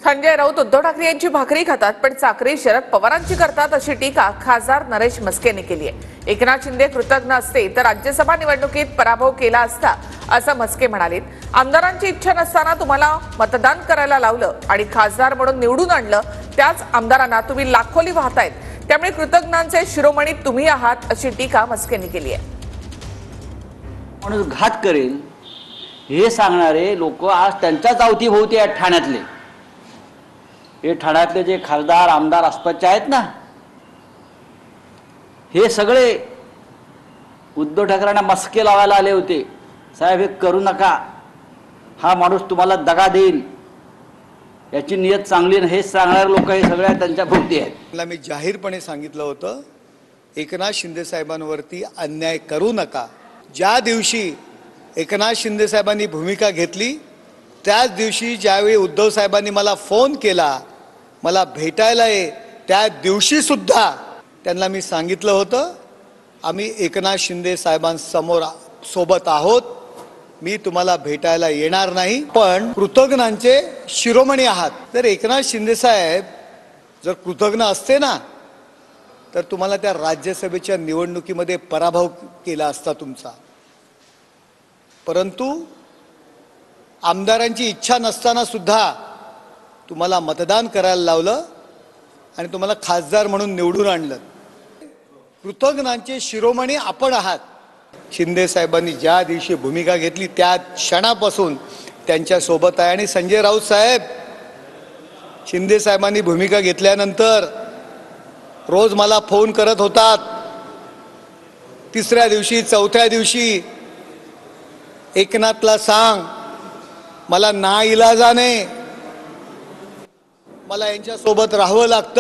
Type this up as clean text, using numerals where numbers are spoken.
संजय राऊत उद्धव ठाकरे यांची भाकरी खातात पण चाकरी शरद पवारांची करतात अशी टीका खासदार नरेश म्हस्केने केली आहे। एकनाथ शिंदे कृतज्ञ असते तर राज्यसभा निवडणुकीत पराभव केला असता असं म्हस्के म्हणाले। आमदारांची इच्छा नसताना तुम्हाला मतदान करायला लावलं आणि खासदार म्हणून निवडून आणलं, त्याच आमदारांना तुम्ही लाखोली वाहतायत, त्यामुळे कृतज्ञांचे शिरोमणी तुम्ही आहात अशी टीका म्हस्केने केली आहे। माणूस घात करेल हे सांगणारे लोक आज त्यांच्याच अवतीभोवती आहेत ठाण्यातले। हे ठाण्यातले जे खासदार आमदार आसपासचे आहेत ना, हे सगळे उद्धव ठाकरेंना मस्के लावायला आले होते। साहेब हे करू नका, हा माणूस तुम्हाला दगा देईल, याची नियत चांगली नाही, हे सांगणारे लोक हे सगळे त्यांच्या भोवती आहेत। मला मी जाहीरपणे सांगितलं होतं, एकनाथ शिंदे साहेबांवरती अन्याय करू नका। ज्या दिवशी एकनाथ शिंदे साहेबांनी भूमिका घेतली त्याच दिवशी ज्यावेळी उद्धव साहेबांनी मला फोन केला, मला भेटायला ये, त्या दिवशी सुद्धा त्यांना मी सांगितलं होतं आम्ही एकनाथ शिंदे साहेबांसमोर सोबत आहोत, मी तुम्हाला भेटायला येणार नाही, पण कृतज्ञांचे शिरोमणी आहात। तर एकनाथ शिंदे साहेब जर कृतज्ञ असते ना तर तुम्हाला त्या राज्यसभेच्या निवडणुकीमध्ये पराभव केला असता तुमचा। परंतु आमदारांची इच्छा नसताना सुद्धा तुम्हाला मतदान करायला लावलं आणि तुम्हाला खासदार म्हणून निवडून आणलं। कृतज्ञांचे शिरोमणी आपण आहात। शिंदे साहेबांनी ज्या दिवशी भूमिका घेतली त्या क्षणापासून त्यांच्या सोबत आहे। आणि संजय राऊत साहेब, शिंदे साहेबांनी भूमिका घेतल्यानंतर रोज मला फोन करत होतात, तिसऱ्या दिवशी चौथ्या दिवशी एकनाथला सांग मला नाइलाजाने मला यांच्या सोबत राहावं लागतं।